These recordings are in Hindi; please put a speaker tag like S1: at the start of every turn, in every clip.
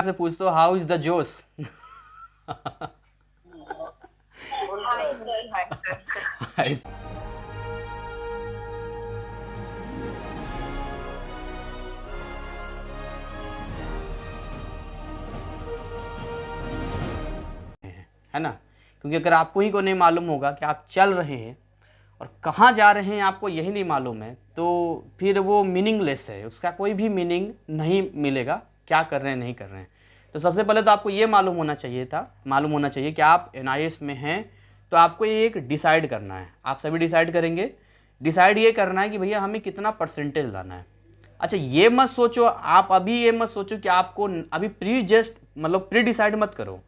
S1: से पूछता हूँ, हाउ इज द जोश?
S2: Hi sir, hi sir.
S1: है ना? क्योंकि अगर आपको ही को नहीं मालूम होगा कि आप चल रहे हैं और कहाँ जा रहे हैं, आपको यही नहीं मालूम है, तो फिर वो मीनिंगलेस है, उसका कोई भी मीनिंग नहीं मिलेगा क्या कर रहे हैं नहीं कर रहे हैं। तो सबसे पहले तो आपको ये मालूम होना चाहिए कि आप एनआईएस में हैं, तो आपको ये एक डिसाइड करना है। आप सभी डिसाइड करेंगे। डिसाइड ये करना है कि भैया हमें कितना परसेंटेज लाना है। अच्छा, ये मत सोचो, आप अभी ये मत सोचो कि आपको अभी प्री डिसाइड मत करो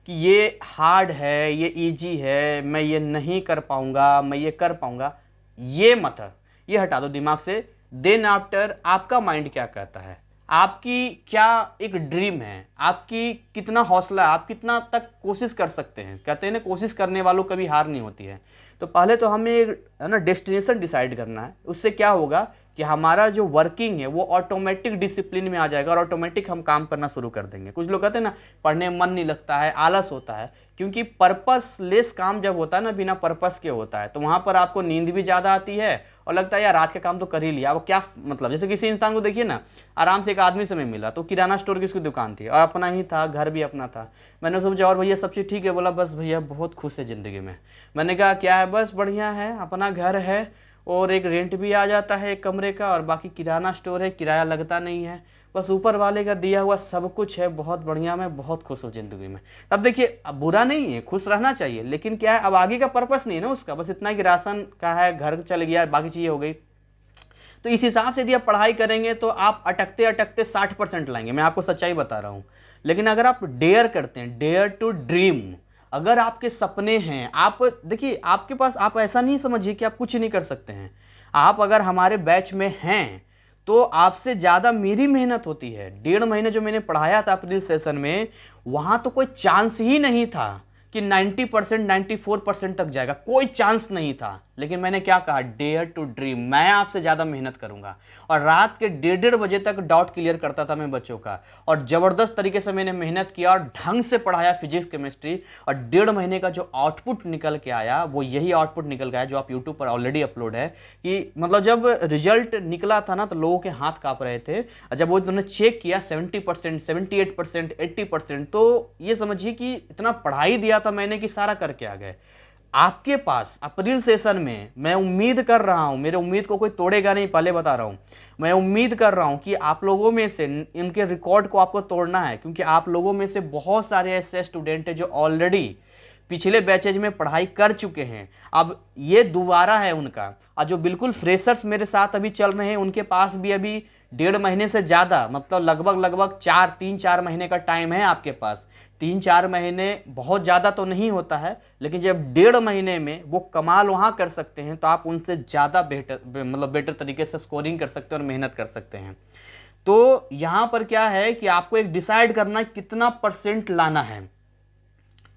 S1: कि ये हार्ड है, ये इजी है, मैं ये नहीं कर पाऊंगा, मैं ये कर पाऊंगा। ये मत है, ये हटा दो दिमाग से। देन आफ्टर आपका माइंड क्या कहता है, आपकी क्या एक ड्रीम है, आपकी कितना हौसला है, आप कितना तक कोशिश कर सकते हैं। कहते हैं ना, कोशिश करने वालों कभी हार नहीं होती है। तो पहले तो हमें है ना डेस्टिनेशन डिसाइड करना है। उससे क्या होगा कि हमारा जो वर्किंग है वो ऑटोमेटिक डिसिप्लिन में आ जाएगा और ऑटोमेटिक हम काम करना शुरू कर देंगे। कुछ लोग कहते हैं ना पढ़ने में मन नहीं लगता है, आलस होता है, क्योंकि पर्पसलेस काम जब होता है ना, बिना पर्पस के होता है, तो वहाँ पर आपको नींद भी ज़्यादा आती है और लगता है यार आज का काम तो कर ही लिया, अब क्या मतलब। जैसे किसी इंसान को देखिए ना, आराम से एक आदमी समय मिला तो किराना स्टोर की उसकी दुकान थी और अपना ही था, घर भी अपना था। मैंने सोचा और भैया सब चीज़ ठीक है? बोला बस भैया बहुत खुश है ज़िंदगी में। मैंने कहा क्या है? बस बढ़िया है, अपना घर है और एक रेंट भी आ जाता है एक कमरे का, और बाकी किराना स्टोर है, किराया लगता नहीं है, बस ऊपर वाले का दिया हुआ सब कुछ है, बहुत बढ़िया, मैं बहुत खुश हूँ ज़िंदगी में। तब देखिए, अब बुरा नहीं है, खुश रहना चाहिए, लेकिन क्या है अब आगे का पर्पस नहीं है ना उसका, बस इतना कि राशन का है, घर चल गया, बाकी चीज़ें हो गई। तो इस हिसाब से यदि आप पढ़ाई करेंगे तो आप अटकते अटकते 60% लाएंगे, मैं आपको सच्चाई बता रहा हूँ। लेकिन अगर आप डेयर करते हैं, डेयर टू ड्रीम, अगर आपके सपने हैं, आप देखिए आपके पास, आप ऐसा नहीं समझिए कि आप कुछ नहीं कर सकते हैं। आप अगर हमारे बैच में हैं तो आपसे ज़्यादा मेरी मेहनत होती है। 1.5 महीने जो मैंने पढ़ाया था अप्रैल सेशन में, वहाँ तो कोई चांस ही नहीं था कि 90% 94% तक जाएगा, कोई चांस नहीं था। लेकिन मैंने क्या कहा, डेयर टू ड्रीम, मैं आपसे ज़्यादा मेहनत करूंगा। और रात के 1:30 बजे तक डाउट क्लियर करता था मैं बच्चों का, और ज़बरदस्त तरीके से मैंने मेहनत किया और ढंग से पढ़ाया फिजिक्स केमिस्ट्री। और 1.5 महीने का जो आउटपुट निकल के आया वो यही आउटपुट निकल गया जो आप यूट्यूब पर ऑलरेडी अपलोड है। कि मतलब जब रिजल्ट निकला था ना तो लोगों के हाथ काँप रहे थे, और जब वो उन्होंने चेक किया 70%, 78%, 80%, तो ये समझिए कि इतना पढ़ाई दिया था मैंने कि सारा करके आ गए। आपके पास अप्रैल सेशन में, मैं उम्मीद कर रहा हूं, मेरे उम्मीद को कोई तोड़ेगा नहीं, पहले बता रहा हूं, मैं उम्मीद कर रहा हूं कि आप लोगों में से इनके रिकॉर्ड को आपको तोड़ना है, क्योंकि आप लोगों में से बहुत सारे ऐसे स्टूडेंट हैं जो ऑलरेडी पिछले बैचेज में पढ़ाई कर चुके हैं। अब ये दोबारा है उनका, और जो बिल्कुल फ्रेशर्स मेरे साथ अभी चल रहे हैं उनके पास भी अभी 1.5 महीने से ज़्यादा, मतलब लगभग लगभग 3-4 महीने का टाइम है आपके पास। 3-4 महीने बहुत ज़्यादा तो नहीं होता है, लेकिन जब 1.5 महीने में वो कमाल वहाँ कर सकते हैं तो आप उनसे ज़्यादा बेटर तरीके से स्कोरिंग कर सकते हैं और मेहनत कर सकते हैं। तो यहाँ पर क्या है कि आपको एक डिसाइड करना है कितना परसेंट लाना है,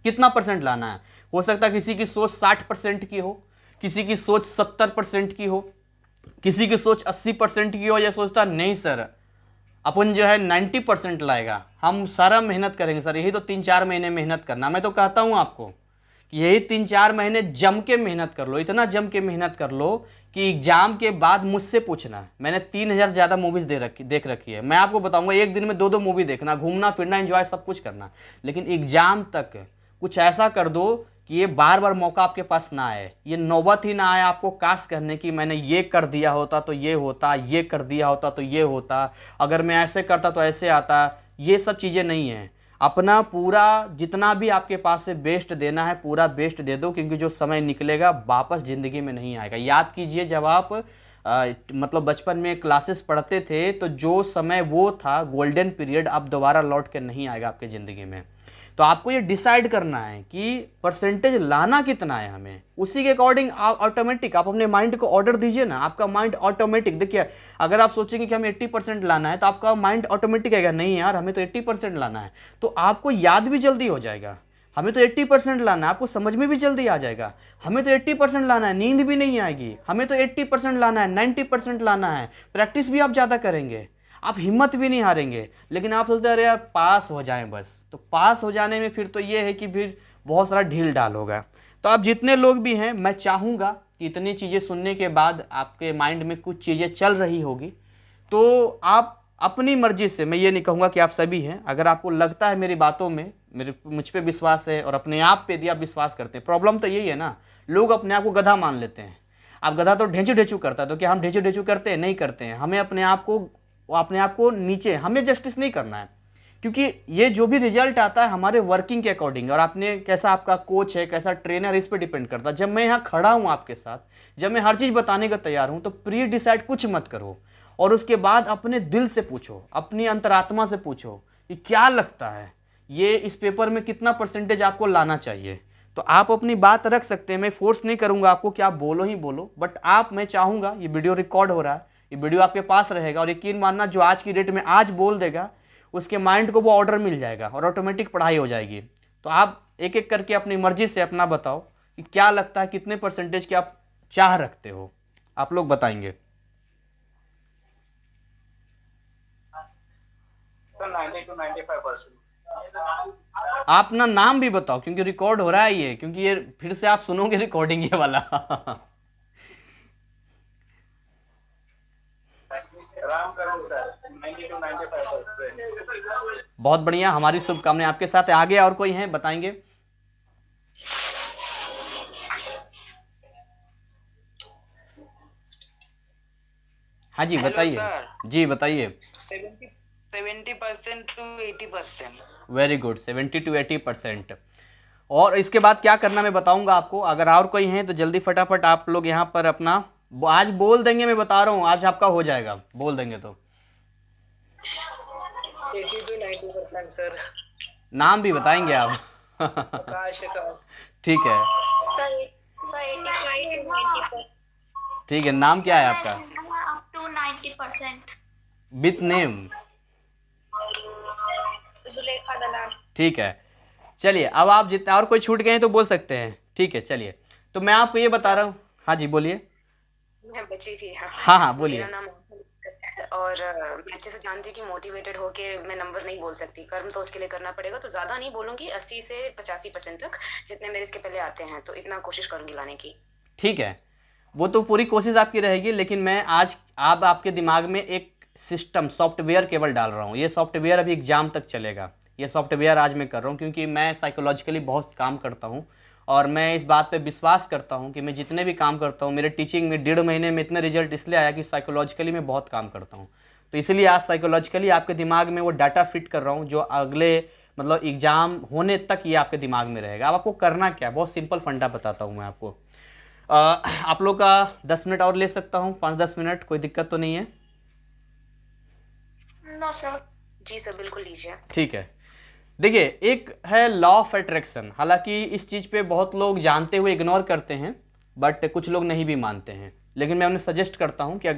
S1: कितना परसेंट लाना है। हो सकता है किसी की सोच 60% की हो, किसी की सोच 70% की हो, किसी की सोच 80% की हो। या सोचता नहीं सर अपन जो है 90% लाएगा, हम सारा मेहनत करेंगे सर, यही तो 3-4 महीने मेहनत करना। मैं तो कहता हूं आपको कि यही 3-4 महीने जम के मेहनत कर लो, इतना जम के मेहनत कर लो कि एग्जाम के बाद मुझसे पूछना। मैंने 3000 ज़्यादा मूवीज़ देख रखी है, मैं आपको बताऊंगा एक दिन में 2-2 मूवी देखना, घूमना फिरना एंजॉय सब कुछ करना, लेकिन एग्जाम तक कुछ ऐसा कर दो कि ये बार बार मौका आपके पास ना आए, ये नौबत ही ना आए आपको काश करने की मैंने ये कर दिया होता तो ये होता, ये कर दिया होता तो ये होता, अगर मैं ऐसे करता तो ऐसे आता। ये सब चीज़ें नहीं हैं। अपना पूरा जितना भी आपके पास से बेस्ट देना है पूरा बेस्ट दे दो, क्योंकि जो समय निकलेगा वापस ज़िंदगी में नहीं आएगा। याद कीजिए जब आप मतलब बचपन में क्लासेस पढ़ते थे तो जो समय वो था गोल्डन पीरियड, अब दोबारा लौट के नहीं आएगा आपके ज़िंदगी में। तो आपको ये डिसाइड करना है कि परसेंटेज लाना कितना है हमें, उसी के अकॉर्डिंग ऑटोमेटिक आप अपने माइंड को ऑर्डर दीजिए ना। आपका माइंड ऑटोमेटिक, देखिए अगर आप सोचेंगे कि हमें 80% लाना है तो आपका माइंड ऑटोमेटिक आएगा नहीं यार हमें तो 80% लाना है, तो आपको याद भी जल्दी हो जाएगा। हमें तो 80% लाना है, आपको समझ में भी जल्दी आ जाएगा। हमें तो 80% लाना है, नींद भी नहीं आएगी। हमें तो 80% लाना है, 90% लाना है, प्रैक्टिस भी आप ज़्यादा करेंगे। आप हिम्मत भी नहीं हारेंगे, लेकिन आप सोचते हैं अरे यार पास हो जाएं बस। तो पास हो जाने में फिर तो ये है कि फिर बहुत सारा ढील ढाल होगा। तो आप जितने लोग भी हैं, मैं चाहूँगा कि इतनी चीज़ें सुनने के बाद आपके माइंड में कुछ चीज़ें चल रही होगी, तो आप अपनी मर्जी से, मैं ये नहीं कहूँगा कि आप सभी हैं, अगर आपको लगता है मेरी बातों में, मेरे मुझ पे विश्वास है और अपने आप पे भी आप विश्वास करते हैं। प्रॉब्लम तो यही है ना, लोग अपने आप को गधा मान लेते हैं। आप गधा तो ढेंचू ढेंचू करता है, तो क्या हम ढेंचू ढेंचू करते हैं? नहीं करते हैं। हमें अपने आप को नीचे, हमें जस्टिस नहीं करना है, क्योंकि ये जो भी रिजल्ट आता है हमारे वर्किंग के अकॉर्डिंग, और आपने कैसा, आपका कोच है कैसा ट्रेनर, इस पर डिपेंड करता है। जब मैं यहाँ खड़ा हूँ आपके साथ, जब मैं हर चीज़ बताने का तैयार हूँ, तो प्री डिसाइड कुछ मत करो, और उसके बाद अपने दिल से पूछो, अपनी अंतरात्मा से पूछो कि क्या लगता है ये इस पेपर में कितना परसेंटेज आपको लाना चाहिए। तो आप अपनी बात रख सकते हैं, मैं फोर्स नहीं करूंगा आपको कि आप बोलो ही बोलो, बट मैं चाहूँगा, ये वीडियो रिकॉर्ड हो रहा है, ये वीडियो आपके पास रहेगा, और यकीन मानना जो आज की डेट में आज बोल देगा उसके माइंड को वो ऑर्डर मिल जाएगा और ऑटोमेटिक पढ़ाई हो जाएगी। तो आप एक एक करके अपनी मर्जी से अपना बताओ कि क्या लगता है, कितने परसेंटेज की आप चाह रखते हो, आप लोग बताएंगे।
S3: तो 90 to 95%।
S1: आप ना नाम भी बताओ, क्योंकि रिकॉर्ड हो रहा है ये, क्योंकि ये फिर से आप सुनोगे रिकॉर्डिंग ये वाला।
S3: राम करूं सर, 90 to 95%।
S1: बहुत बढ़िया, हमारी शुभकामनाएं आपके साथ है। आगे और कोई है, बताएंगे? हाँ जी बताइए। जी बताइए।
S4: 70% to 80%।
S1: Very good, 70 to 80%। और इसके बाद क्या करना मैं बताऊंगा आपको। अगर और कोई है तो जल्दी फटाफट आप लोग यहाँ पर अपना आज बोल देंगे, मैं बता रहा हूँ आज आपका हो जाएगा, बोल देंगे तो।
S4: 80 to 90% सर।
S1: नाम भी बताएंगे आप?
S4: आकाश।
S1: ठीक है,
S2: सर 85 to 90%।
S1: ठीक है। नाम क्या है आपका?
S2: Up to 90%।
S1: With name?
S2: Zulekha Dalal.
S1: ठीक है, चलिए अब आप जितना, और कोई छूट गए हैं तो बोल सकते हैं। ठीक है, चलिए तो मैं आपको ये बता रहा हूँ। हाँ जी बोलिए।
S5: मैं बची थी।
S1: हाँ बोलिए।
S5: मेरा नाम है और मैं अच्छे से जानती हूँ कि मोटिवेटेड होके मैं नंबर नहीं बोल सकती, कर्म तो उसके लिए करना पड़ेगा, तो ज्यादा नहीं बोलूंगी, 80 से 85% तक जितने मेरे इसके पहले आते हैं, तो इतना कोशिश करूंगी लाने की।
S1: ठीक है, वो तो पूरी कोशिश आपकी रहेगी, लेकिन मैं आज आपके दिमाग में एक सिस्टम, सॉफ्टवेयर केवल डाल रहा हूँ। ये सॉफ्टवेयर अभी एग्जाम तक चलेगा। ये सॉफ्टवेयर आज मैं कर रहा हूँ क्योंकि मैं साइकोलॉजिकली बहुत काम करता हूँ, और मैं इस बात पे विश्वास करता हूँ कि मैं जितने भी काम करता हूँ, मेरे टीचिंग में 1.5 महीने में इतने रिजल्ट इसलिए आया कि साइकोलॉजिकली मैं बहुत काम करता हूँ। तो इसलिए आज साइकोलॉजिकली आपके दिमाग में वो डाटा फिट कर रहा हूँ जो अगले मतलब एग्ज़ाम होने तक ये आपके दिमाग में रहेगा। अब आपको करना क्या है, बहुत सिंपल फंडा बताता हूँ मैं आपको। आप लोग का 10 मिनट और ले सकता हूँ, 5-10 मिनट, कोई दिक्कत तो नहीं है?
S2: No sir.
S5: जी सर बिल्कुल लीजिए।
S1: ठीक है, देखिए एक है लॉ ऑफ अट्रैक्शन। हालांकि इस चीज़ पे बहुत लोग जानते हुए इग्नोर करते हैं, बट कुछ लोग नहीं भी मानते हैं, लेकिन मैं उन्हें सजेस्ट करता हूं कि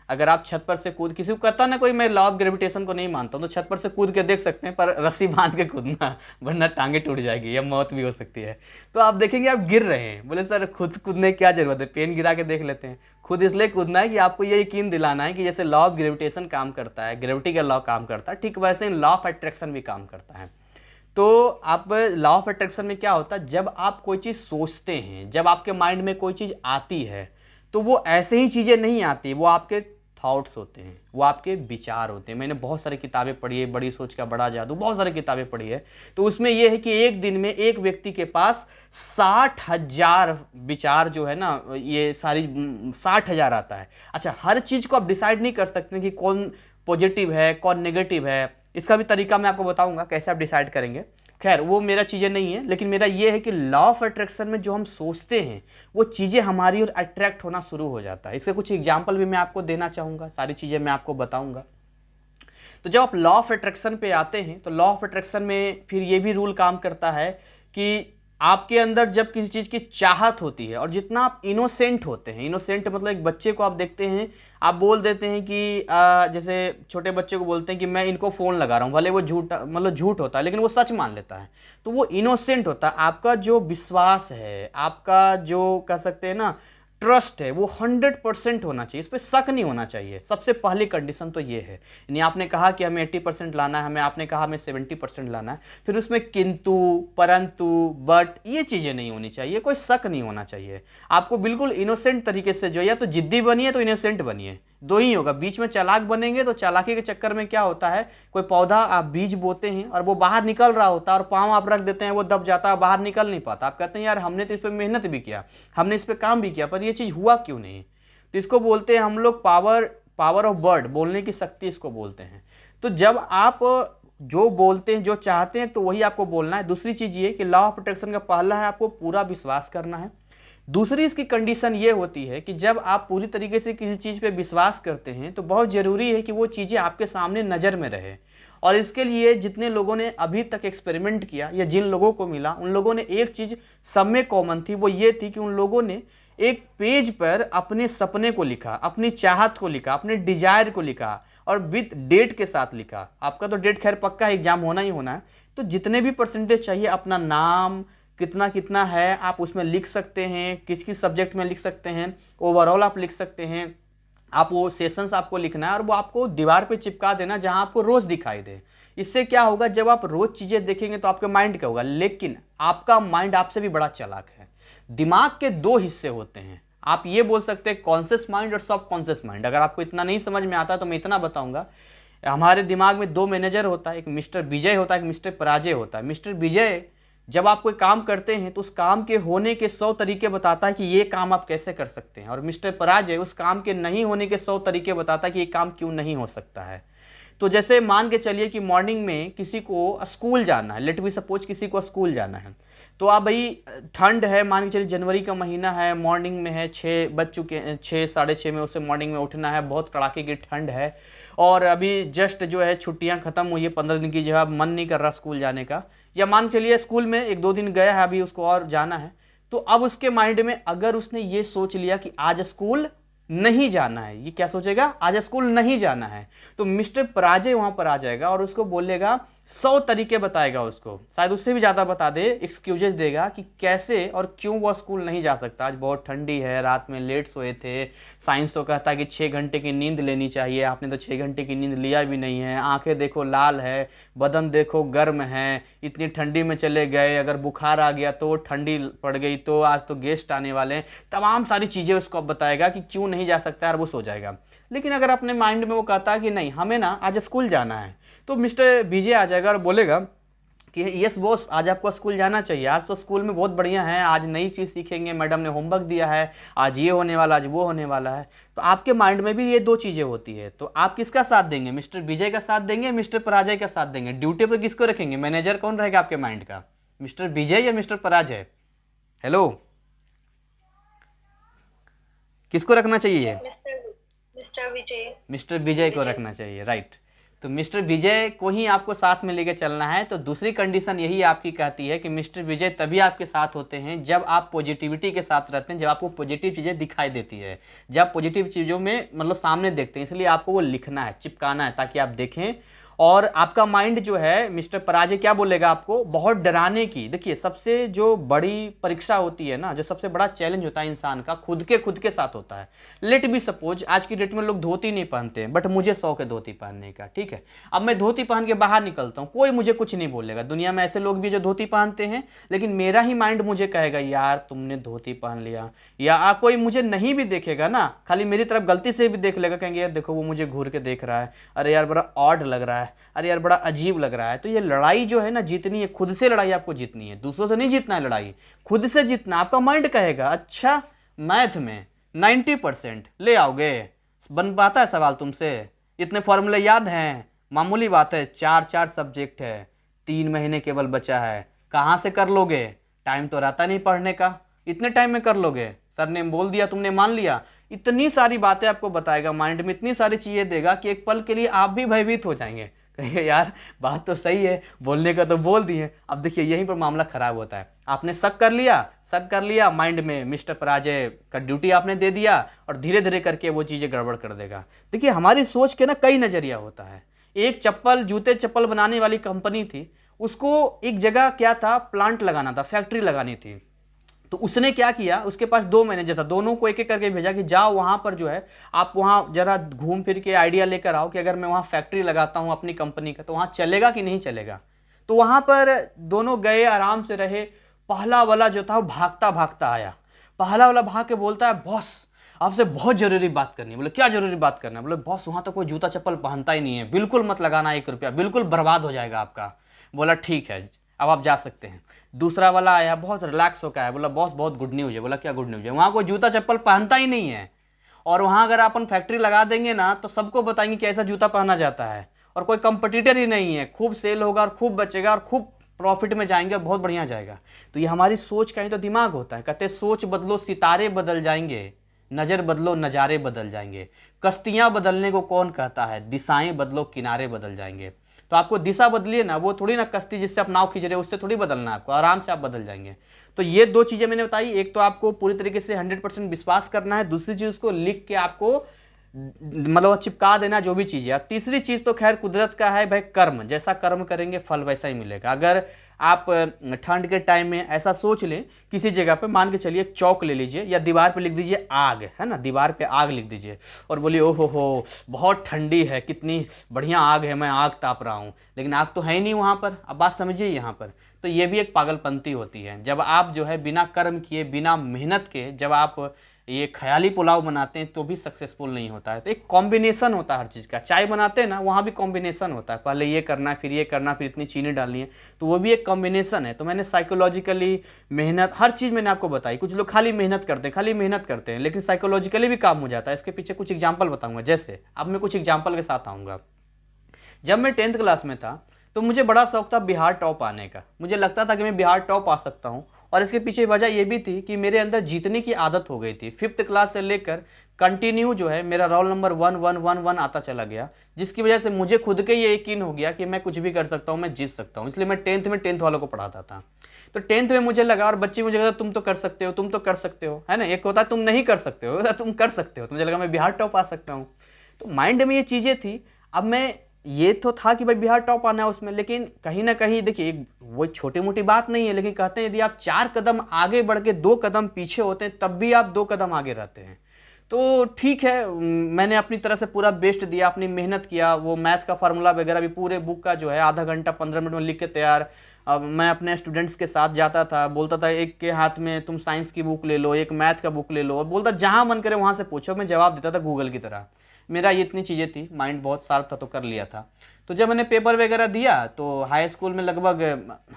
S1: अगर आप छत पर से कूद, किसी को कहता ना कोई मैं लॉ ऑफ ग्रेविटेशन को नहीं मानता हूं, तो छत पर से कूद के देख सकते हैं, पर रस्सी बांध के कूदना, वरना टांगे टूट जाएगी या मौत भी हो सकती है। तो आप देखेंगे आप गिर रहे हैं, बोले सर खुद कूदने की क्या जरूरत है, पेन गिरा के देख लेते हैं। खुद इसलिए कूदना है कि आपको ये यकीन दिलाना है कि जैसे लॉ ऑफ ग्रेविटेशन काम करता है, ग्रेविटी का लॉ काम करता है, ठीक वैसे लॉ ऑफ अट्रैक्शन भी काम करता है। तो आप लॉ ऑफ अट्रैक्शन में क्या होता है, जब आप कोई चीज़ सोचते हैं, जब आपके माइंड में कोई चीज़ आती है, तो वो ऐसे ही चीज़ें नहीं आती, वो आपके थॉट्स होते हैं, वो आपके विचार होते हैं। मैंने बहुत सारी किताबें पढ़ी है, बड़ी सोच का बड़ा जादू, बहुत सारी किताबें पढ़ी है। तो उसमें यह है कि एक दिन में एक व्यक्ति के पास 60,000 विचार जो है ना, ये सारी 60,000 आता है। अच्छा, हर चीज़ को आप डिसाइड नहीं कर सकते कि कौन पॉजिटिव है कौन नेगेटिव है। इसका भी तरीका मैं आपको बताऊंगा कैसे आप डिसाइड करेंगे। खैर वो मेरा चीज़ें नहीं है, लेकिन मेरा ये है कि लॉ ऑफ अट्रैक्शन में जो हम सोचते हैं वो चीज़ें हमारी ओर अट्रैक्ट होना शुरू हो जाता है। इसके कुछ एग्जाम्पल भी मैं आपको देना चाहूँगा, सारी चीज़ें मैं आपको बताऊँगा। तो जब आप लॉ ऑफ अट्रैक्शन पे आते हैं तो लॉ ऑफ अट्रैक्शन में फिर ये भी रूल काम करता है कि आपके अंदर जब किसी चीज़ की चाहत होती है, और जितना आप इनोसेंट होते हैं, इनोसेंट मतलब एक बच्चे को आप देखते हैं, आप बोल देते हैं कि जैसे छोटे बच्चे को बोलते हैं कि मैं इनको फ़ोन लगा रहा हूँ, भले वो झूठ होता है लेकिन वो सच मान लेता है, तो वो इनोसेंट होता है। आपका जो विश्वास है, आपका जो कह सकते हैं ना ट्रस्ट है वो 100% होना चाहिए, इस पर शक नहीं होना चाहिए। सबसे पहली कंडीशन तो ये है। यानी आपने कहा कि हमें 80% लाना है, आपने कहा हमें 70% लाना है, फिर उसमें किंतु, परंतु, बट, ये चीज़ें नहीं होनी चाहिए, कोई शक नहीं होना चाहिए। आपको बिल्कुल इनोसेंट तरीके से जो, या तो जिद्दी बनिए तो इनोसेंट बनिए, दो ही होगा। बीच में चालाक बनेंगे तो चालाकी के चक्कर में क्या होता है, कोई पौधा आप बीज बोते हैं और वो बाहर निकल रहा होता है और पाँव आप रख देते हैं, वो दब जाता है, बाहर निकल नहीं पाता। आप कहते हैं यार हमने तो इस पर मेहनत भी किया, हमने इस पर काम भी किया, पर ये चीज़ हुआ क्यों नहीं। तो इसको बोलते हैं हम लोग पावर ऑफ वर्ड, बोलने की शक्ति इसको बोलते हैं। तो जब आप जो बोलते हैं, जो चाहते हैं, तो वही आपको बोलना है। दूसरी चीज़ ये कि लॉ ऑफ अट्रैक्शन का पहला है आपको पूरा विश्वास करना है। दूसरी इसकी कंडीशन ये होती है कि जब आप पूरी तरीके से किसी चीज़ पे विश्वास करते हैं तो बहुत ज़रूरी है कि वो चीज़ें आपके सामने नज़र में रहे। और इसके लिए जितने लोगों ने अभी तक एक्सपेरिमेंट किया या जिन लोगों को मिला, उन लोगों ने एक चीज़ सब में कॉमन थी, वो ये थी कि उन लोगों ने एक पेज पर अपने सपने को लिखा, अपनी चाहत को लिखा, अपने डिजायर को लिखा और विथ डेट के साथ लिखा। आपका तो डेट खैर पक्का एग्जाम होना ही होना है, तो जितने भी परसेंटेज चाहिए, अपना नाम कितना कितना है आप उसमें लिख सकते हैं, किस किस सब्जेक्ट में लिख सकते हैं, ओवरऑल आप लिख सकते हैं। आप वो सेशंस आपको लिखना है और वो आपको दीवार पे चिपका देना जहां आपको रोज़ दिखाई दे। इससे क्या होगा, जब आप रोज़ चीज़ें देखेंगे तो आपके माइंड क्या होगा। लेकिन आपका माइंड आपसे भी बड़ा चालाक है। दिमाग के दो हिस्से होते हैं, आप ये बोल सकते हैं कॉन्शियस माइंड और सब कॉन्शियस माइंड। अगर आपको इतना नहीं समझ में आता तो मैं इतना बताऊंगा। हमारे दिमाग में दो मैनेजर होता है, एक मिस्टर विजय होता है, एक मिस्टर पराजय होता है। मिस्टर विजय जब आप कोई काम करते हैं तो उस काम के होने के 100 तरीके बताता है कि ये काम आप कैसे कर सकते हैं, और मिस्टर पराजय उस काम के नहीं होने के 100 तरीके बताता है कि ये काम क्यों नहीं हो सकता है। तो जैसे मान के चलिए कि मॉर्निंग में किसी को स्कूल जाना है, लेट बी सपोज किसी को स्कूल जाना है, तो आप भाई ठंड है, मान के चलिए जनवरी का महीना है, मॉर्निंग में है, 6 बज चुके हैं, 6 साढ़े 6 में उसे मॉर्निंग में उठना है, बहुत कड़ाके की ठंड है और अभी जस्ट जो है छुट्टियां खत्म हुई है 15 दिन की, जो है मन नहीं कर रहा स्कूल जाने का, या मान चलिए स्कूल में 1-2 दिन गया है, अभी उसको और जाना है। तो अब उसके माइंड में अगर उसने ये सोच लिया कि आज स्कूल नहीं जाना है, ये क्या सोचेगा, आज स्कूल नहीं जाना है, तो मिस्टर पराजय वहां पर आ जाएगा और उसको बोलेगा, 100 तरीके बताएगा उसको, शायद उससे भी ज़्यादा बता दे, एक्सक्यूजेस देगा कि कैसे और क्यों वो स्कूल नहीं जा सकता। आज बहुत ठंडी है, रात में लेट सोए थे, साइंस तो कहता है कि 6 घंटे की नींद लेनी चाहिए, आपने तो 6 घंटे की नींद लिया भी नहीं है, आंखें देखो लाल है, बदन देखो गर्म है, इतनी ठंडी में चले गए, अगर बुखार आ गया तो ठंडी पड़ गई तो आज तो गेस्ट आने वाले हैं, तमाम सारी चीज़ें उसको बताएगा कि क्यों नहीं जा सकता है और वो सो जाएगा। लेकिन अगर अपने माइंड में वो कहता है कि नहीं हमें ना आज स्कूल जाना है, तो मिस्टर विजय आ जाएगा और बोलेगा कि यस बॉस आज आपको स्कूल जाना चाहिए, आज तो स्कूल में बहुत बढ़िया है, आज नई चीज़ सीखेंगे, मैडम ने होमवर्क दिया है, आज ये होने वाला, आज वो होने वाला है। तो आपके माइंड में भी ये दो चीज़ें होती है, तो आप किसका साथ देंगे, मिस्टर विजय का साथ देंगे, मिस्टर पराजय का साथ देंगे। ड्यूटी पर किसको रखेंगे, मैनेजर कौन रहेगा आपके माइंड का, मिस्टर विजय या मिस्टर पराजय। हेलो, किसको रखना चाहिए,
S2: मिस्टर विजय।
S1: मिस्टर विजय को रखना चाहिए, राइट। तो मिस्टर विजय को ही आपको साथ में लेके चलना है। तो दूसरी कंडीशन यही आपकी कहती है कि मिस्टर विजय तभी आपके साथ होते हैं जब आप पॉजिटिविटी के साथ रहते हैं, जब आपको पॉजिटिव चीज़ें दिखाई देती है, जब पॉजिटिव चीज़ों में मतलब सामने देखते हैं। इसलिए आपको वो लिखना है, चिपकाना है, ताकि आप देखें। और आपका माइंड जो है, मिस्टर पराजय क्या बोलेगा आपको, बहुत डराने की। देखिए सबसे जो बड़ी परीक्षा होती है ना, जो सबसे बड़ा चैलेंज होता है इंसान का, खुद के साथ होता है। लेट बी सपोज आज की डेट में लोग धोती नहीं पहनते हैं, बट मुझे शौक है धोती पहनने का, ठीक है। अब मैं धोती पहन के बाहर निकलता हूँ, कोई मुझे कुछ नहीं बोलेगा। दुनिया में ऐसे लोग भी जो धोती पहनते हैं, लेकिन मेरा ही माइंड मुझे कहेगा यार तुमने धोती पहन लिया। या कोई मुझे नहीं भी देखेगा ना, खाली मेरी तरफ गलती से भी देख लेगा, कहेंगे यार देखो वो मुझे घूर के देख रहा है, अरे यार बड़ा ऑड लग रहा है, अरे यार बड़ा अजीब लग रहा है। तो ये लड़ाई जो है ना जीतनी है, खुद से लड़ाई आपको जीतनी है, दूसरों से नहीं जीतना है, लड़ाई खुद से जीतना। आपका माइंड कहेगा अच्छा मैथ में 90% ले आओगे, बन पाता है सवाल तुमसे, इतने फॉर्मूले याद हैं, मामूली बात है, 4 सब्जेक्ट है, 3 महीने केवल बचा है, कहाँ से कर लोगे, टाइम तो रहता नहीं पढ़ने का, इतने टाइम में कर लोगे, सर ने बोल दिया तुमने मान लिया। इतनी सारी बातें आपको बताएगा, माइंड में इतनी सारी चीज़ें देगा कि एक पल के लिए आप भी भयभीत हो जाएंगे, कहिए यार बात तो सही है, बोलने का तो बोल दिए। अब देखिए यहीं पर मामला खराब होता है। आपने शक कर लिया माइंड में, मिस्टर पराजय का ड्यूटी आपने दे दिया और धीरे धीरे करके वो चीज़ें गड़बड़ कर देगा। देखिए हमारी सोच के ना कई नज़रिया होता है। एक जूते चप्पल बनाने वाली कंपनी थी, उसको एक जगह क्या था, प्लांट लगाना था, फैक्ट्री लगानी थी। तो तो उसने क्या किया, उसके पास 2 मैनेजर था, दोनों को एक एक करके भेजा कि जाओ वहाँ पर जो है आप वहाँ जरा घूम फिर के आइडिया लेकर आओ कि अगर मैं वहाँ फैक्ट्री लगाता हूँ अपनी कंपनी का तो वहाँ चलेगा कि नहीं चलेगा। तो वहाँ पर दोनों गए, आराम से रहे। पहला वाला जो था वो भागता भागता आया। पहला वाला भाग के बोलता है बॉस आपसे बहुत ज़रूरी बात करनी है। बोले क्या ज़रूरी बात करना है? बोले बॉस वहाँ तो कोई जूता चप्पल पहनता ही नहीं है, बिल्कुल मत लगाना 1 रुपया, बिल्कुल बर्बाद हो जाएगा आपका। बोला ठीक है अब आप जा सकते हैं। दूसरा वाला आया, बहुत रिलैक्स होकर आया, बोला बॉस बहुत गुड न्यूज़ है। बोला क्या गुड न्यूज़ है? वहाँ कोई जूता चप्पल पहनता ही नहीं है, और वहाँ अगर अपन फैक्ट्री लगा देंगे ना तो सबको बताएंगे कि ऐसा जूता पहना जाता है, और कोई कंपटीटर ही नहीं है, खूब सेल होगा और खूब बचेगा और खूब प्रॉफिट में जाएंगे और बहुत बढ़िया जाएगा। तो ये हमारी सोच का ही तो दिमाग होता है। कहते सोच बदलो सितारे बदल जाएंगे, नज़र बदलो नज़ारे बदल जाएंगे। कश्तियाँ बदलने को कौन कहता है, दिशाएं बदलो किनारे बदल जाएंगे। तो आपको दिशा बदलिए ना, वो थोड़ी ना कश्ती जिससे आप नाव खींच रहे हो उससे थोड़ी बदलना है आपको, आराम से आप बदल जाएंगे। तो ये 2 चीज़ें मैंने बताई, एक तो आपको पूरी तरीके से 100% विश्वास करना है, दूसरी चीज़ उसको लिख के आपको मतलब चिपका देना जो भी चीज़ है। तीसरी चीज़ तो खैर कुदरत का है भाई, कर्म, जैसा कर्म करेंगे फल वैसा ही मिलेगा। अगर आप ठंड के टाइम में ऐसा सोच लें, किसी जगह पे मान के चलिए चौक ले लीजिए या दीवार पे लिख दीजिए आग, है ना, दीवार पे आग लिख दीजिए और बोलिए ओहो हो बहुत ठंडी है, कितनी बढ़िया आग है, मैं आग ताप रहा हूँ, लेकिन आग तो है ही नहीं वहाँ पर। अब बात समझिए यहाँ पर। तो ये भी एक पागलपंती होती है, जब आप जो है बिना कर्म किए बिना मेहनत के जब आप ये ख्याली पुलाव बनाते हैं तो भी सक्सेसफुल नहीं होता है। तो एक कॉम्बिनेशन होता है हर चीज़ का। चाय बनाते हैं ना, वहाँ भी कॉम्बिनेशन होता है, पहले ये करना है फिर ये करना फिर इतनी चीनी डालनी है, तो वो भी एक कॉम्बिनेशन है। तो मैंने साइकोलॉजिकली मेहनत हर चीज़ मैंने आपको बताई। कुछ लोग खाली मेहनत करते हैं लेकिन साइकोलॉजिकली भी काम हो जाता है। इसके पीछे कुछ एग्जाम्पल बताऊँगा। जैसे अब मैं कुछ एग्जाम्पल के साथ आऊँगा। जब मैं 10th क्लास में था तो मुझे बड़ा शौक था बिहार टॉप आने का। मुझे लगता था कि मैं बिहार टॉप आ सकता हूँ, और इसके पीछे वजह ये भी थी कि मेरे अंदर जीतने की आदत हो गई थी। 5th क्लास से लेकर कंटिन्यू जो है मेरा रोल नंबर 1111 आता चला गया, जिसकी वजह से मुझे खुद के ये यकीन हो गया कि मैं कुछ भी कर सकता हूँ, मैं जीत सकता हूँ। इसलिए मैं 10th में 10th वालों को पढ़ाता था। तो 10th में मुझे लगा, और बच्चे मुझे कहते तुम तो कर सकते हो, तुम तो कर सकते हो, है ना। एक होता है तुम नहीं कर सकते हो, तुम कर सकते हो। तो मुझे लगा मैं बिहार टॉप आ सकता हूँ। तो माइंड में ये चीज़ें थी। अब मैं ये तो था कि भाई बिहार टॉप आना है उसमें, लेकिन कहीं ना कहीं देखिए वो छोटी मोटी बात नहीं है, लेकिन कहते हैं यदि आप 4 कदम आगे बढ़ के 2 कदम पीछे होते हैं तब भी आप 2 कदम आगे रहते हैं। तो ठीक है, मैंने अपनी तरह से पूरा बेस्ट दिया, अपनी मेहनत किया। वो मैथ का फार्मूला वगैरह भी पूरे बुक का जो है आधा घंटा 15 मिनट में लिख के तैयार। अब मैं अपने स्टूडेंट्स के साथ जाता था, बोलता था एक के हाथ में तुम साइंस की बुक ले लो, एक मैथ का बुक ले लो, और बोलता जहाँ मन करे वहाँ से पूछो, मैं जवाब देता था गूगल की तरह। मेरा ये इतनी चीज़ें थी, माइंड बहुत शार्प था तो कर लिया था। तो जब मैंने पेपर वगैरह दिया तो हाई स्कूल में लगभग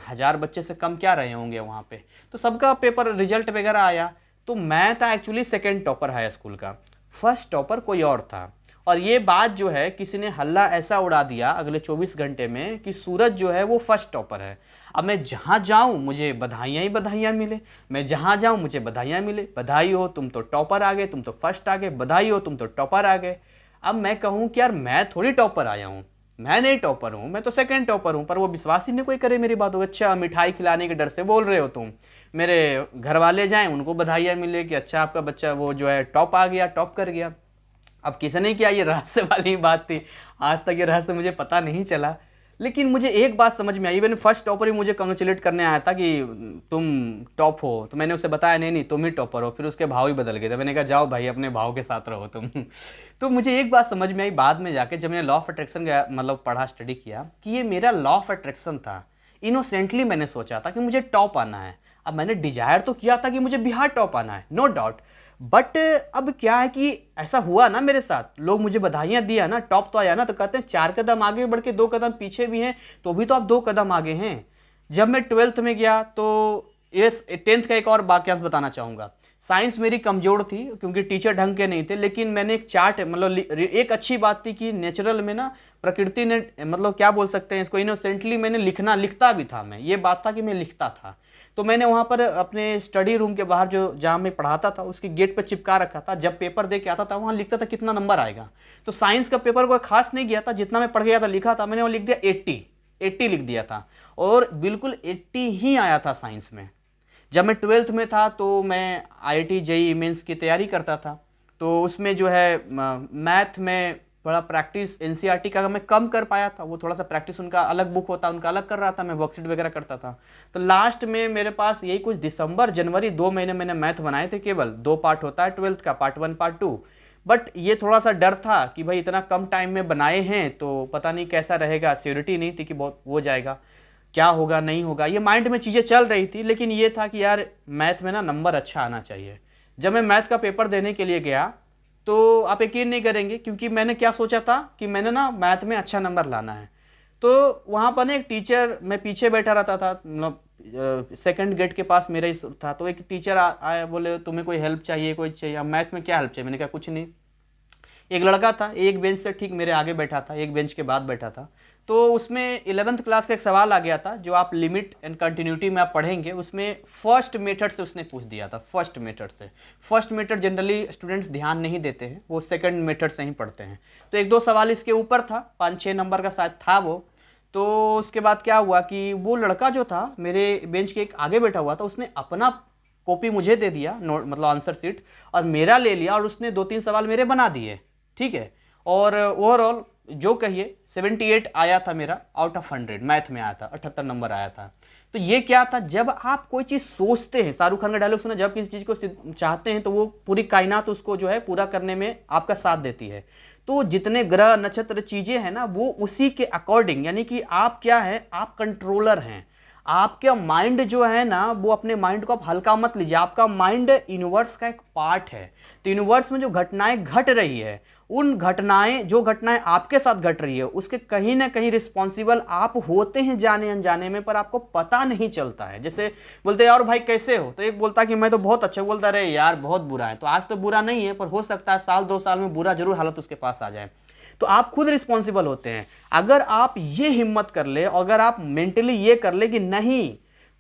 S1: 1000 बच्चे से कम क्या रहे होंगे वहाँ पे, तो सबका पेपर रिजल्ट वगैरह आया। तो मैं था actually 2nd topper high school का, 1st टॉपर कोई और था। और ये बात जो है किसी ने हल्ला ऐसा उड़ा दिया अगले 24 घंटे में कि सूरज जो है वो 1st टॉपर है। अब मैं जहाँ जाऊँ मुझे बधाइयाँ ही बधाइयाँ मिले, मैं जहाँ जाऊँ मुझे बधाइयाँ मिले, बधाई हो तुम तो टॉपर आ गए, तुम तो 1st आ गए, बधाई हो तुम तो टॉपर आ गए। अब मैं कहूँ कि यार मैं थोड़ी टॉपर आया हूँ, मैं नहीं टॉपर हूँ, मैं तो 2nd टॉपर हूँ। पर वो विश्वास ही नहीं कोई करे मेरी बात हो। अच्छा मिठाई खिलाने के डर से बोल रहे हो तुम, मेरे घर वाले जाएं उनको बधाइयाँ मिले कि अच्छा आपका बच्चा वो जो है टॉप आ गया, टॉप कर गया। अब किसने किया ये रहस्य वाली बात थी, आज तक ये रहस्य मुझे पता नहीं चला। लेकिन मुझे एक बात समझ में आई, इवन 1st टॉपर ही मुझे कंग्रेचुलेट करने आया था कि तुम टॉप हो, तो मैंने उसे बताया नहीं तुम ही टॉपर हो। फिर उसके भाव ही बदल गए थे, मैंने कहा जाओ भाई अपने भाव के साथ रहो तुम। तो मुझे एक बात समझ में आई बाद में जाके, जब मैंने लॉ ऑफ अट्रैक्शन का मतलब पढ़ा, स्टडी किया, कि ये मेरा लॉ ऑफ अट्रैक्शन था। इनोसेंटली मैंने सोचा था कि मुझे टॉप आना है। अब मैंने डिजायर तो किया था कि मुझे बिहार टॉप आना है, नो डाउट, बट अब क्या है कि ऐसा हुआ ना मेरे साथ, लोग मुझे बधाइयाँ दिया ना, टॉप तो आया ना, तो कहते हैं 4 कदम आगे बढ़ के 2 कदम पीछे भी हैं, तो भी तो आप 2 कदम आगे हैं। जब मैं 12th में गया तो ये 10th का एक और वाक्यांश बताना चाहूँगा। साइंस मेरी कमज़ोर थी क्योंकि टीचर ढंग के नहीं थे, लेकिन मैंने एक चार्ट मतलब एक अच्छी बात थी कि नेचुरल में ना प्रकृति ने मतलब क्या बोल सकते हैं इसको, इनोसेंटली मैंने लिखता भी था। मैं ये बात था कि मैं लिखता था। तो मैंने वहाँ पर अपने स्टडी रूम के बाहर जो जहाँ मैं पढ़ाता था उसकी गेट पर चिपका रखा था। जब पेपर दे के आता था वहाँ लिखता था कितना नंबर आएगा। तो साइंस का पेपर कोई खास नहीं गया था, जितना मैं पढ़ गया था लिखा था मैंने, वो लिख दिया 80 लिख दिया था, और बिल्कुल 80 ही आया था साइंस में। जब मैं 12th में था तो मैं IIT JEE मेंस की तैयारी करता था, तो उसमें जो है मैथ में थोड़ा प्रैक्टिस एनसीईआरटी का मैं कम कर पाया था, वो थोड़ा सा प्रैक्टिस उनका अलग बुक होता, उनका अलग कर रहा था, मैं वर्कशीट वगैरह करता था। तो लास्ट में मेरे पास यही कुछ दिसंबर जनवरी 2 महीने मैंने मैथ बनाए थे, केवल 2 पार्ट होता है 12th का, पार्ट 1 पार्ट 2। बट ये थोड़ा सा डर था कि भाई इतना कम टाइम में बनाए हैं तो पता नहीं कैसा रहेगा, श्योरिटी नहीं थी कि बहुत हो जाएगा, क्या होगा नहीं होगा, ये माइंड में चीज़ें चल रही थी। लेकिन ये था कि यार मैथ में ना नंबर अच्छा आना चाहिए। जब मैं मैथ का पेपर देने के लिए गया तो आप यकीन नहीं करेंगे, क्योंकि मैंने क्या सोचा था कि मैंने ना मैथ में अच्छा नंबर लाना है। तो वहाँ पर ना एक टीचर, मैं पीछे बैठा रहता था, मतलब सेकंड गेट के पास मेरा ही था। तो एक टीचर आया, बोले तुम्हें कोई हेल्प चाहिए, कोई चाहिए? अब मैथ में क्या हेल्प चाहिए? मैंने कहा कुछ नहीं। एक लड़का था, एक बेंच से ठीक मेरे आगे बैठा था, एक बेंच के बाद बैठा था। तो उसमें 11th क्लास का एक सवाल आ गया था, जो आप लिमिट एंड कंटिन्यूटी में आप पढ़ेंगे, उसमें फर्स्ट मेथड से उसने पूछ दिया था। फर्स्ट मेथड से, फर्स्ट मेथड जनरली स्टूडेंट्स ध्यान नहीं देते हैं, वो सेकंड मेथड से ही पढ़ते हैं। तो एक दो सवाल इसके ऊपर था, 5-6 नंबर का शायद था वो। तो उसके बाद क्या हुआ कि वो लड़का जो था मेरे बेंच के एक आगे बैठा हुआ था, उसने अपना कॉपी मुझे दे दिया, नोट मतलब आंसर शीट, और मेरा ले लिया, और उसने 2-3 सवाल मेरे बना दिए, ठीक है। और ओवरऑल जो कहिए 78 आया था मेरा आउट ऑफ 100, मैथ में आया था, 78 नंबर आया था। तो ये क्या था, जब आप कोई चीज़ सोचते हैं, शाहरुख खान का डायलॉग सुना, जब किसी चीज़ को चाहते हैं तो वो पूरी कायनात उसको जो है पूरा करने में आपका साथ देती है। तो जितने ग्रह नक्षत्र चीज़ें हैं ना, वो उसी के अकॉर्डिंग, यानी कि आप क्या है, आप कंट्रोलर हैं। आपका माइंड जो है ना, वो अपने माइंड को आप हल्का मत लीजिए, आपका माइंड यूनिवर्स का एक पार्ट है। तो यूनिवर्स में जो घटनाएं घट रही है, उन घटनाएं, जो घटनाएं आपके साथ घट रही है, उसके कहीं ना कहीं रिस्पॉन्सिबल आप होते हैं जाने अनजाने में, पर आपको पता नहीं चलता है। जैसे बोलते हैं और भाई कैसे हो, तो एक बोलता कि मैं तो बहुत अच्छा, बोलता रहे यार बहुत बुरा है। तो आज तो बुरा नहीं है, पर हो सकता है साल 2 साल में बुरा जरूर हालत उसके पास आ जाए। तो आप खुद रिस्पॉन्सिबल होते हैं। अगर आप ये हिम्मत कर ले, अगर आप मेंटली ये कर ले कि नहीं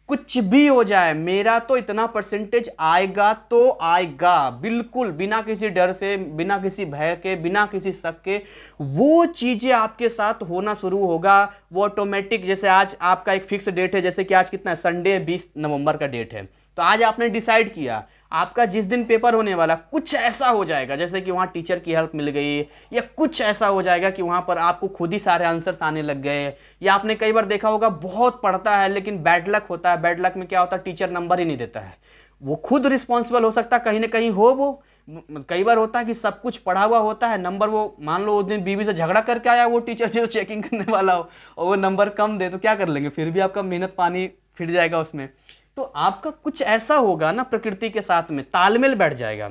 S1: कुछ भी हो जाए, मेरा तो इतना परसेंटेज आएगा तो आएगा, बिल्कुल बिना किसी डर से, बिना किसी भय के, बिना किसी शक के, वो चीजें आपके साथ होना शुरू होगा। वो ऑटोमेटिक, जैसे आज आपका एक फिक्स डेट है, जैसे कि आज कितना है, संडे 20 नवंबर का डेट है। तो आज आपने डिसाइड किया आपका जिस दिन पेपर होने वाला, कुछ ऐसा हो जाएगा जैसे कि वहाँ टीचर की हेल्प मिल गई, या कुछ ऐसा हो जाएगा कि वहाँ पर आपको खुद ही सारे आंसर्स आने लग गए। या आपने कई बार देखा होगा, बहुत पढ़ता है लेकिन बैड लक होता है। बैड लक में क्या होता है, टीचर नंबर ही नहीं देता है। वो खुद रिस्पॉन्सिबल हो सकता है, कहीं ना कहीं हो वो। कई बार होता है कि सब कुछ पढ़ा हुआ होता है, नंबर वो मान लो उस दिन बीवी से झगड़ा करके आया वो टीचर जो चेकिंग करने वाला हो, और वो नंबर कम दे, तो क्या कर लेंगे, फिर भी आपका मेहनत पानी फिर जाएगा उसमें। तो आपका कुछ ऐसा होगा ना, प्रकृति के साथ में तालमेल बैठ जाएगा।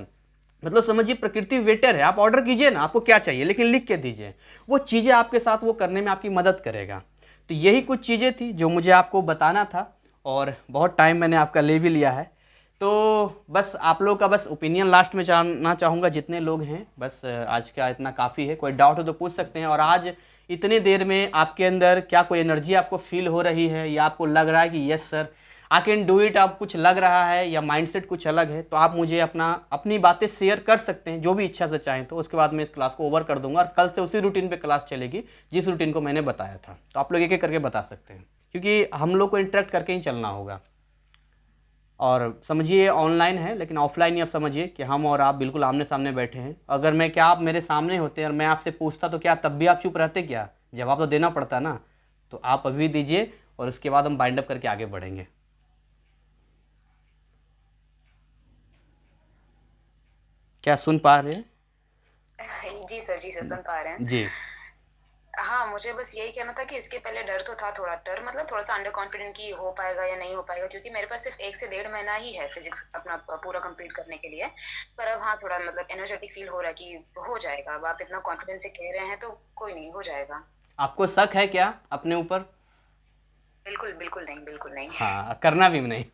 S1: मतलब समझिए प्रकृति वेटर है, आप ऑर्डर कीजिए ना आपको क्या चाहिए, लेकिन लिख के दीजिए, वो चीज़ें आपके साथ वो करने में आपकी मदद करेगा। तो यही कुछ चीज़ें थी जो मुझे आपको बताना था, और बहुत टाइम मैंने आपका ले भी लिया है। तो बस आप लोग का बस ओपिनियन लास्ट में जानना चाहूँगा, जितने लोग हैं। बस आज का इतना काफ़ी है, कोई डाउट हो तो पूछ सकते हैं। और आज इतनी देर में आपके अंदर क्या कोई एनर्जी आपको फील हो रही है, या आपको लग रहा है कि yes sir I can do it, आप कुछ लग रहा है, या माइंडसेट कुछ अलग है, तो आप मुझे अपनी बातें शेयर कर सकते हैं, जो भी इच्छा से चाहें। तो उसके बाद मैं इस क्लास को ओवर कर दूंगा, और कल से उसी रूटीन पे क्लास चलेगी जिस रूटीन को मैंने बताया था। तो आप लोग एक एक करके बता सकते हैं, क्योंकि हम लोग को इंटरेक्ट करके ही चलना होगा। और समझिए ऑनलाइन है, लेकिन ऑफलाइन ही आप समझिए कि हम और आप बिल्कुल आमने सामने बैठे हैं। अगर मैं, क्या आप मेरे सामने होते और मैं आपसे पूछता, तो क्या तब भी आप चुप रहते? क्या जवाब तो देना पड़ता ना। तो आप अभी दीजिए, और उसके बाद हम बाइंड अप करके आगे बढ़ेंगे। क्या सुन पा रहे हैं?
S5: जी सर सुन पा रहे हैं
S1: जी।
S5: हाँ, मुझे बस यही कहना था कि इसके पहले डर तो था, थोड़ा डर, मतलब थोड़ा सा अंडर कॉन्फिडेंट कि हो पाएगा या नहीं हो पाएगा, क्योंकि मेरे पास सिर्फ 1 से 1.5 महीना ही है फिजिक्स अपना पूरा कंप्लीट करने के लिए। पर अब हाँ, थोड़ा मतलब एनर्जेटिक फील हो रहा है कि हो जाएगा। अब आप इतना कॉन्फिडेंस से कह रहे हैं तो कोई नहीं, हो जाएगा।
S1: आपको शक है क्या अपने ऊपर?
S5: बिल्कुल नहीं, बिल्कुल नहीं।
S1: हाँ, करना भी नहीं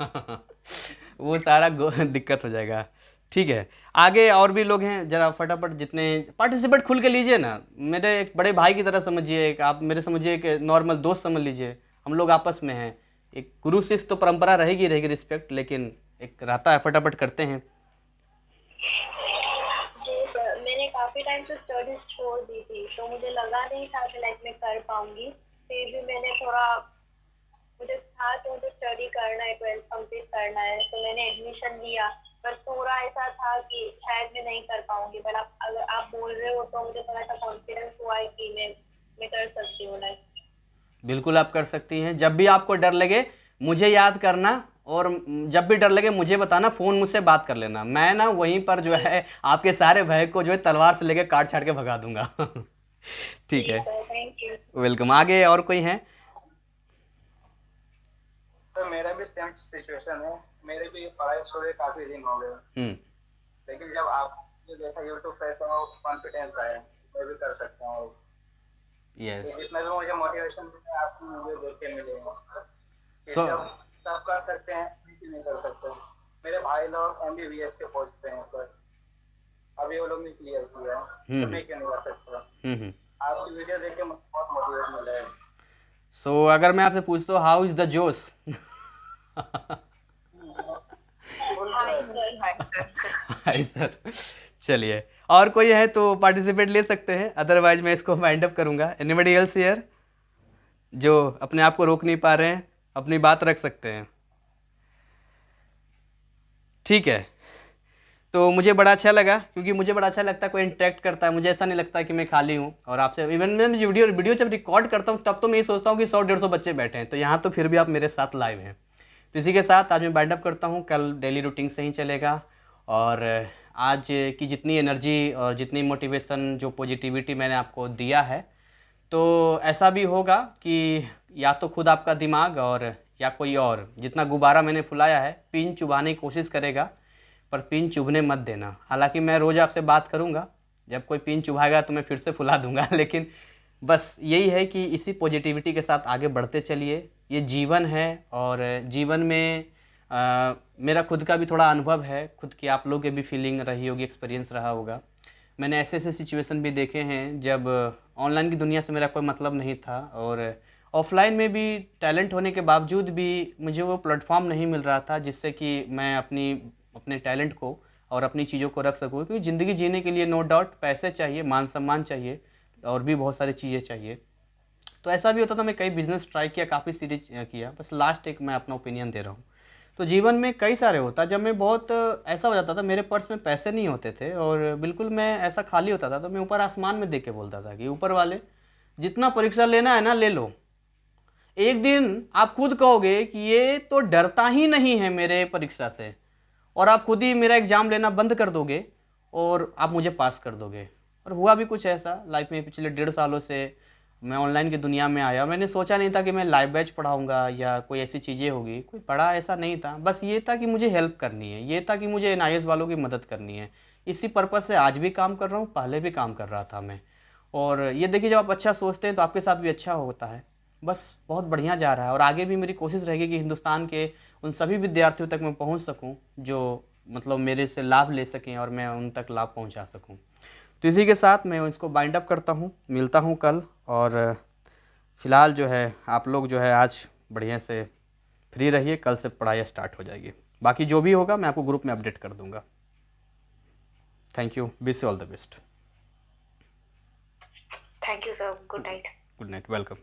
S1: वो सारा दिक्कत हो जाएगा। ठीक है, आगे और भी लोग हैं, जरा फटाफट जितने पार्टिसिपेट खुल के लीजिए ना। मेरे एक बड़े भाई की तरह समझिए, एक आप मेरे समझिए, एक नॉर्मल दोस्त समझ लीजिए। हम लोग आपस में हैं, एक गुरु शिष्य तो परंपरा रहेगी रिस्पेक्ट, लेकिन एक रहता है, फटाफट करते हैं।
S2: जी सर, मैंने काफी टाइम से स्टडीज छोड़ दी थी, तो मुझे लगा नहीं था कि लाइफ में कर पाऊंगी। फिर भी मैंने थोड़ा, मुझे था कि मुझे स्टडी करना है, 12th कंप्लीट करना है, तो मैंने एडमिशन लिया। पर थोड़ा ऐसा था कि शायद मैं नहीं कर पाऊंगी, पर आप अगर आप बोल रहे हो तो मुझे थोड़ा सा कॉन्फिडेंस हुआ है कि मैं कर सकती हूँ लाइक।
S1: बिल्कुल आप कर सकती हैं। जब भी आपको डर लगे मुझे याद करना, और जब भी डर लगे मुझे बताना, फ़ोन मुझसे बात कर लेना, मैं ना वहीं पर जो है आपके सारे भय को जो है तलवार से लेके काट छाट के भगा दूंगा। ठीक
S2: जी
S1: है,
S2: सर, थैंक यू।
S1: वेलकम। आगे और कोई है?
S3: तो मेरा भी सेम सिचुएशन है, मेरे भी पढ़ाई छोड़े काफी दिन हो गए,
S1: हम्म।
S3: लेकिन जब आपने देखा यूट्यूब पे तो कॉन्फिडेंस आया, मैं भी कर सकता हूँ।
S1: यस।
S3: ये जितना भी मुझे मोटिवेशन मिला आपकी वीडियो देख के मिले हैं कि
S1: सो
S3: सब सब कर सकते हैं, क्यों नहीं कर सकते। मेरे भाई लोग MBBS के पोस्ट पे हैं सर, अभी वो लोग ने क्लियर किया है, तो मैं क्यों नहीं कर सकता।
S1: हम्म।
S3: आपकी वीडियो देख के मुझे बहुत मोटिवेट मिला है।
S1: सो अगर मैं आपसे पूछता हूँ हाउ इज़ द जोश?
S3: Full
S2: hi
S3: sir.
S2: Sir.
S5: Hi sir.
S1: Hi sir. चलिए, और कोई है तो पार्टिसिपेट ले सकते हैं, अदरवाइज मैं इसको वाइंड अप करूंगा। एनीबडी एल्स हियर जो अपने आप को रोक नहीं पा रहे हैं, अपनी बात रख सकते हैं? ठीक है, तो मुझे बड़ा अच्छा लगा, क्योंकि मुझे बड़ा अच्छा लगता है कोई इंटरेक्ट करता है। मुझे ऐसा नहीं लगता कि मैं खाली हूँ, और आपसे इवन मैं वीडियो जब रिकॉर्ड करता हूँ तब तो मैं ये सोचता हूँ कि 100-150 बच्चे बैठे हैं, तो यहाँ तो फिर भी आप मेरे साथ लाइव हैं। तो इसी के साथ आज मैं बाइंड अप करता हूँ, कल डेली रूटीन से ही चलेगा। और आज की जितनी एनर्जी और जितनी मोटिवेशन जो पॉजिटिविटी मैंने आपको दिया है, तो ऐसा भी होगा कि या तो खुद आपका दिमाग और या कोई और, जितना गुब्बारा मैंने फुलाया है पिन चुभाने की कोशिश करेगा, पर पिन चुभने मत देना। हालांकि मैं रोज़ आपसे बात करूंगा, जब कोई पिन चुभाएगा तो मैं फिर से फुला दूंगा। लेकिन बस यही है कि इसी पॉजिटिविटी के साथ आगे बढ़ते चलिए। ये जीवन है, और जीवन में मेरा खुद का भी थोड़ा अनुभव है, खुद की आप लोगों की भी फीलिंग रही होगी, एक्सपीरियंस रहा होगा। मैंने ऐसे ऐसे सिचुएशन भी देखे हैं जब ऑनलाइन की दुनिया से मेरा कोई मतलब नहीं था, और ऑफलाइन में भी टैलेंट होने के बावजूद भी मुझे वो प्लेटफॉर्म नहीं मिल रहा था जिससे कि मैं अपने टैलेंट को और अपनी चीज़ों को रख सकूँ। क्योंकि ज़िंदगी जीने के लिए नो डाउट पैसे चाहिए, मान सम्मान चाहिए, और भी बहुत सारी चीज़ें चाहिए। तो ऐसा भी होता था, मैं कई बिजनेस ट्राई किया, काफ़ी सीरीज किया, बस लास्ट एक मैं अपना ओपिनियन दे रहा हूँ। तो जीवन में कई सारे होता, जब मैं बहुत ऐसा हो जाता था मेरे पर्स में पैसे नहीं होते थे और बिल्कुल मैं ऐसा खाली होता था, तो मैं ऊपर आसमान में देख के बोलता था कि ऊपर वाले जितना परीक्षा लेना है ना ले लो। एक दिन आप खुद कहोगे कि ये तो डरता ही नहीं है मेरे परीक्षा से, और आप खुद ही मेरा एग्ज़ाम लेना बंद कर दोगे और आप मुझे पास कर दोगे। और हुआ भी कुछ ऐसा लाइफ में। पिछले 1.5 सालों से मैं ऑनलाइन की दुनिया में आया, मैंने सोचा नहीं था कि मैं लाइव बैच पढ़ाऊँगा या कोई ऐसी चीज़ें होगी, कोई पढ़ा ऐसा नहीं था। बस ये था कि मुझे हेल्प करनी है, ये था कि मुझे NIS वालों की मदद करनी है। इसी पर्पज़ से आज भी काम कर रहा हूँ, पहले भी काम कर रहा था मैं। और ये देखिए, जब आप अच्छा सोचते हैं तो आपके साथ भी अच्छा होता है। बस बहुत बढ़िया जा रहा है, और आगे भी मेरी कोशिश रहेगी कि हिंदुस्तान के उन सभी विद्यार्थियों तक मैं पहुंच सकूं जो मतलब मेरे से लाभ ले सकें और मैं उन तक लाभ पहुंचा सकूं। तो इसी के साथ मैं इसको बाइंड अप करता हूं, मिलता हूं कल। और फ़िलहाल जो है आप लोग जो है आज बढ़िया से फ्री रहिए, कल से पढ़ाई स्टार्ट हो जाएगी। बाकी जो भी होगा मैं आपको ग्रुप में अपडेट कर दूंगा। Thank you, wish you all the best.
S5: Thank you sir, good night.
S1: Good night, welcome.